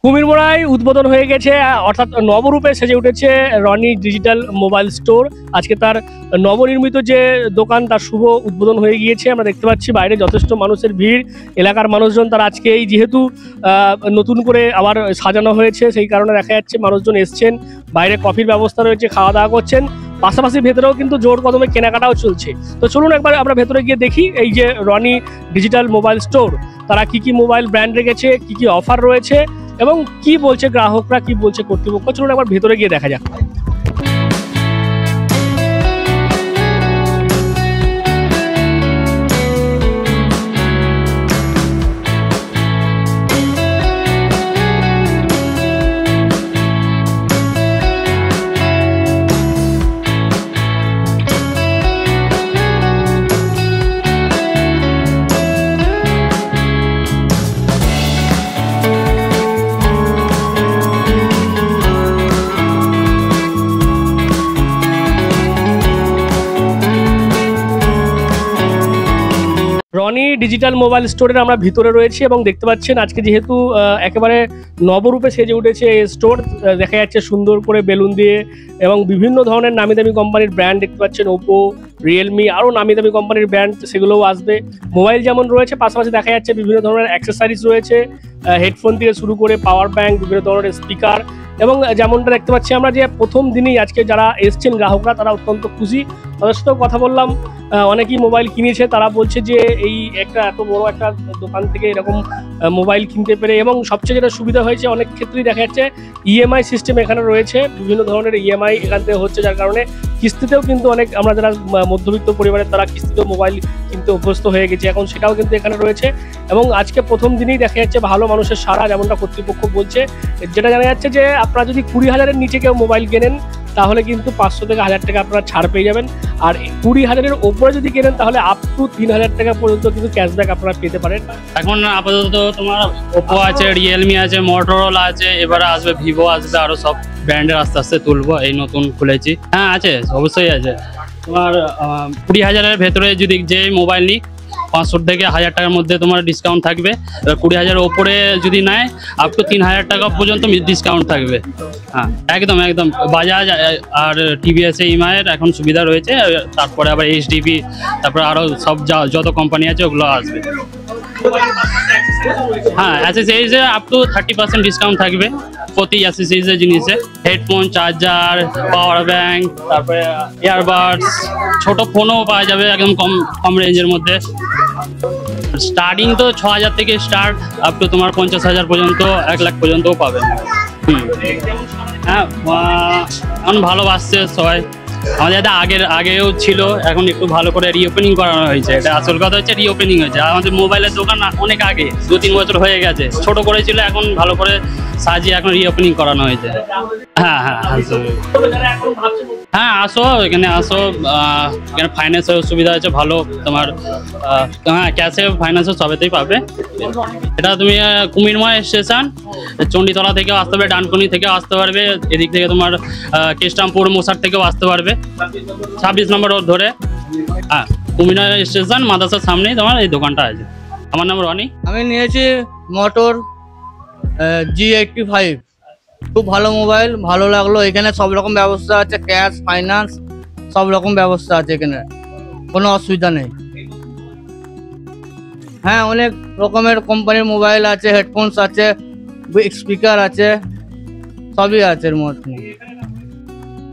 কুমিরমোড়ায় উদ্বোধন হয়ে গেছে, অর্থাৎ নবরূপে সেজে উঠেছে রনি ডিজিটাল মোবাইল স্টোর। আজকে তার নবনির্মিত যে দোকান তার শুভ উদ্বোধন হয়ে গিয়েছে। আমরা দেখতে পাচ্ছি বাইরে যথেষ্ট মানুষের ভিড়। এলাকার মানুষজন তারা আজকে এই যেহেতু নতুন করে আবার সাজানো হয়েছে সেই কারণে দেখা যাচ্ছে মানুষজন এসছেন। বাইরে কফির ব্যবস্থা রয়েছে, খাওয়া দাওয়া করছেন, পাশাপাশি ভেতরেও কিন্তু জোর কদমে কেনাকাটাও চলছে। তো চলুন একবার আমরা ভেতরে গিয়ে দেখি এই যে রনি ডিজিটাল মোবাইল স্টোর তারা কি মোবাইল ব্র্যান্ড রেখেছে, কি অফার রয়েছে এবং কি বলছে গ্রাহকরা, কি বলছে কর্তৃপক্ষ। চলুন একবার ভেতরে গিয়ে দেখা যাক। রনি ডিজিটাল মোবাইল স্টোরের আমরা ভিতরে রয়েছি এবং দেখতে পাচ্ছেন আজকে যেহেতু একেবারে নবরূপে সেজে উঠেছে এই স্টোর। দেখা যাচ্ছে সুন্দর করে বেলুন দিয়ে এবং বিভিন্ন ধরনের নামি দামি কোম্পানির ব্র্যান্ড দেখতে পাচ্ছেন, ওপো, রিয়েলমি, আরও নামি দামি কোম্পানির ব্র্যান্ড সেগুলোও আসবে। মোবাইল যেমন রয়েছে পাশাপাশি দেখা যাচ্ছে বিভিন্ন ধরনের অ্যাক্সেসরিজ রয়েছে, হেডফোন থেকে শুরু করে পাওয়ার ব্যাংক, বিভিন্ন ধরনের স্পিকার। এবং যেমনটা দেখতে পাচ্ছি আমরা যে প্রথম দিনই আজকে যারা এসছেন গ্রাহকরা তারা অত্যন্ত খুশি। তাদের সাথেও কথা বললাম, অনেকেই মোবাইল কিনেছে, তারা বলছে যে এই একটা এত বড় একটা দোকান থেকে এরকম মোবাইল কিনতে পেরে এবং সবচেয়ে যেটা সুবিধা হয়েছে অনেক ক্ষেত্রেই দেখা যাচ্ছে ইএমআই সিস্টেম এখানে রয়েছে, বিভিন্ন ধরনের ইএমআই এখান থেকে হচ্ছে, যার কারণে কিস্তিতেও কিন্তু অনেক আমরা যারা মধ্যবিত্ত পরিবারের তারা কিস্তিতেও মোবাইল কিনতে অভ্যস্ত হয়ে গেছে এখন, সেটাও কিন্তু এখানে রয়েছে। এবং আজকে প্রথম দিনেই দেখা যাচ্ছে ভালো মানুষের সাড়া, যেমনটা কর্তৃপক্ষ বলছে। যেটা জানা যাচ্ছে যে আপনারা যদি 20,000-এর নিচে কেউ মোবাইল কেনেন তাহলে কিন্তু 500 থেকে 1000 টাকা আপনারা ছাড় পেয়ে যাবেন, আর 20,000-এর ওপরে যদি কেনেন তাহলে আপ টু 3,000 টাকা পর্যন্ত কিন্তু ক্যাশব্যাক আপনারা পেতে পারেন। এখন আপাতত তোমার ওপো আছে, রিয়েলমি আছে, মোটরোলা আছে, এবারে আসবে ভিভো আসবে, আরো সব ব্র্যান্ডের আস্তে আস্তে তুলবো, এই নতুন খুলেছি। হ্যাঁ আছে, অবশ্যই আছে। তোমার 20,000-এর ভেতরে যদি যে মোবাইল নিই 500 থেকে 1000 টাকার মধ্যে তোমার ডিসকাউন্ট থাকবে। 20,000-এর ওপরে যদি নেয় আপ টু 3,000 টাকা পর্যন্ত ডিসকাউন্ট থাকবে। হ্যাঁ একদম একদম। বাজাজ আর টিভিএস ইএমআইয়ের এখন সুবিধা রয়েছে, তারপরে আবার এইচডিবি, তারপরে আরও সব যত কোম্পানি আছে ওগুলো আসবে। হ্যাঁ অ্যাক্সেসরিজে আপ টু 30% ডিসকাউন্ট থাকবে প্রতি অ্যাক্সেসরিজের জিনিসে। হেডফোন, চার্জার, পাওয়ার ব্যাংক, তারপরে ইয়ারবাডস, ছোট ফোনও পাওয়া যাবে একদম কম রেঞ্জের মধ্যে। স্টার্টিং তো 6,000 থেকে স্টার্ট, আপ টু তোমার 50,000 পর্যন্ত, 1 লাখ পর্যন্তও পাবে। হ্যাঁ এখন ভালোবাসছে সবাই। আমাদের এটা আগেও ছিল, এখন একটু ভালো করে রিওপেনিং করানো হয়েছে। এটা আসল কথা হচ্ছে রিওপেনিং হয়েছে। আমাদের মোবাইলের দোকান অনেক আগে 2-3 বছর হয়ে গেছে, ছোট করেছিল, এখন ভালো করে সাজিয়ে এখন রিওপেনিং করানো হয়েছে। হ্যাঁ হ্যাঁ হ্যাঁ আসো, এখানে আসো। এখানে ফাইন্যান্সের সুবিধা আছে ভালো তোমার। হ্যাঁ ক্যাশে ফাইন্যান্সও সবেতেই পাবে। এটা তুমি কুমিরমোড়া স্টেশন, চণ্ডীতলা থেকেও আসতে পারবে, ডানকুনি থেকেও আসতে পারবে, এদিক থেকে তোমার কেষ্টরামপুর মোসার থেকেও আসতে পারবে 26 নম্বর রোড ধরে। হ্যাঁ কুমিরমোড়া স্টেশন মাদ্রাসার সামনেই তোমার এই দোকানটা আছে। আমার নাম রনি। আমি নিয়েছি মোটর G85, খুব ভালো মোবাইল, ভালো লাগলো। এখানে সব রকম ব্যবস্থা আছে, ক্যাশ, ফাইন্যান্স, সব রকম ব্যবস্থা আছে এখানে, কোনো অসুবিধা নেই। হ্যাঁ অনেক রকমের কোম্পানির মোবাইল আছে, হেডফোনস আছে, স্পিকার আছে, সবই আছে এর মধ্যে।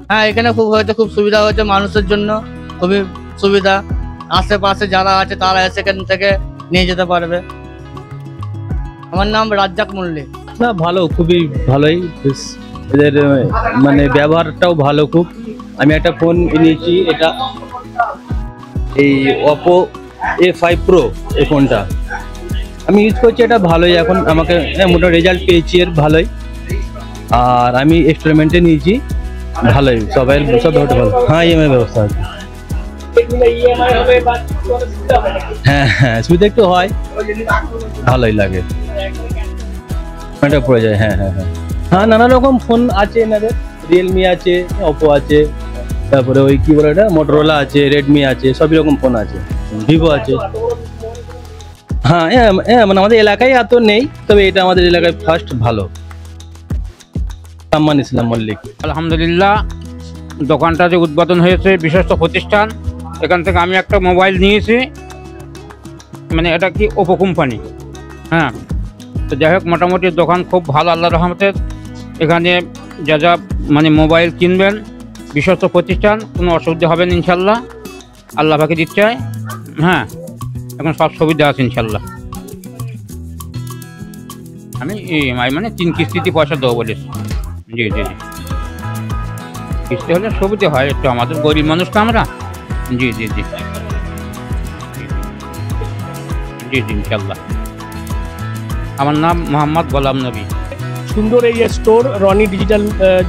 হ্যাঁ এখানে খুব সুবিধা হয়েছে মানুষের জন্য, খুবই সুবিধা। আশেপাশে যারা আছে তারা এখান থেকে নিয়ে যেতে পারবে। আমার নাম রাজ্জাক মল্লিক। না ভালো, খুবই ভালোই, এদের মানে ব্যবহারটাও ভালো খুব। আমি একটা ফোন নিয়েছি, এটা এই ওপো A5 Pro, এই ফোনটা আমি ইউজ করছি, এটা ভালোই। এখন আমাকে মোটামুটি রেজাল্ট পেয়েছি এর ভালোই, আর আমি এক্সপেরিমেন্টে নিয়েছি ভালোই, সব ভালো। হ্যাঁ ইএমআই ব্যবস্থা আছে। হ্যাঁ হ্যাঁ সুবিধা একটু হয়, ভালোই লাগে, পড়ে যায়। হ্যাঁ হ্যাঁ হ্যাঁ হ্যাঁ নানা রকম ফোন আছে এনাদের, রিয়েলমি আছে, ওপো আছে, তারপরে ওই কি বলে এটা মোটরোলা আছে, রেডমি আছে, সবই রকম ফোন আছে, ভিভো আছে। হ্যাঁ মানে আমাদের এলাকায় এত নেই, তবে এটা আমাদের এলাকায় ফার্স্ট ভালো। সাম্মান ইসলাম মল্লিক। আলহামদুলিল্লাহ, দোকানটা যে উদ্বোধন হয়েছে, বিশ্বস্ত প্রতিষ্ঠান, এখান থেকে আমি একটা মোবাইল নিয়েছি, মানে এটা কি ওপো কোম্পানি। হ্যাঁ, তো যাই হোক, মোটামুটি দোকান খুব ভালো, আল্লাহ রহমতের। এখানে যা যা মানে মোবাইল কিনবেন, বিশ্বস্ত প্রতিষ্ঠান, কোনো অসুবিধা হবে না ইনশাল্লাহ, আল্লাহ পাকের ইচ্ছায়। হ্যাঁ, এখন সব সুবিধা আছে ইনশাল্লাহ। আমি EMI মানে 3 কিস্তিতে পয়সা দেবো বলেছি। জি জি জি, কিস্তি হলে সুবিধা হয় একটু, আমাদের গরিব মানুষ তো আমরা। জি জি জি জি জি ইনশাল্লাহ। আমার নাম মোহাম্মদ গোলাম নবী। সুন্দর এই স্টোর রনি ডিজিটাল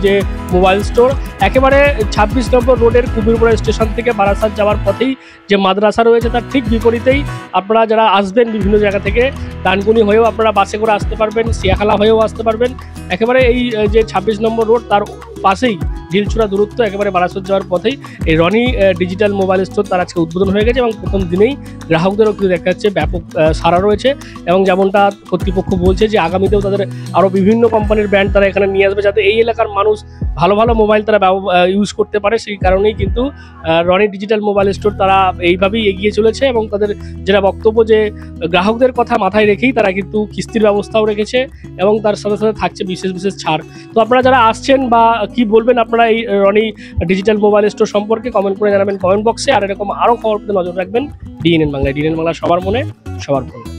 যে মোবাইল স্টোর, একেবারে 26 নম্বর রোডের কুবিরপুরা স্টেশন থেকে বারাসাত যাওয়ার পথেই যে মাদ্রাসা রয়েছে তার ঠিক বিপরীতেই আপনারা যারা আসবেন বিভিন্ন জায়গা থেকে, ডানকুনি হয়েও আপনারা বাসে করে আসতে পারবেন, সিয়াখালা হয়েও আসতে পারবেন। একেবারে এই যে 26 নম্বর রোড তার পাশেই ঢিলছুড়া দূরত্ব, একেবারে বারাসাত যাওয়ার পথেই এই রনি ডিজিটাল মোবাইল স্টোর তার আজকে উদ্বোধন হয়ে গেছে এবং প্রথম দিনেই গ্রাহকদেরও কিন্তু দেখা যাচ্ছে ব্যাপক সাড়া রয়েছে। এবং যেমনটা কর্তৃপক্ষ বলছে যে আগামীতেও তাদের আরও বিভিন্ন কোম্পানির ব্র্যান্ড তারা এখানে নিয়ে আসবে, যাতে এই এলাকার মানুষ ভালো ভালো মোবাইল তারা ইউজ করতে পারে। সেই কারণেই কিন্তু রনি ডিজিটাল মোবাইল স্টোর তারা এইভাবেই এগিয়ে চলেছে এবং তাদের যেটা বক্তব্য যে গ্রাহকদের কথা মাথায় রেখেই তারা কিন্তু কিস্তির ব্যবস্থাও রেখেছে এবং তার সাথে সাথে থাকছে বিশেষ বিশেষ ছাড়। তো আপনারা যারা আসছেন বা কি বলবেন আপনারা এই রনি ডিজিটাল মোবাইল স্টোর সম্পর্কে কমেন্ট করে জানাবেন কমেন্ট বক্সে। আর এরকম আরও খবর পেতে নজর রাখবেন ডিএনএন বাংলায়। ডিএনএন বাংলা সবার মনে সবার ফোনে।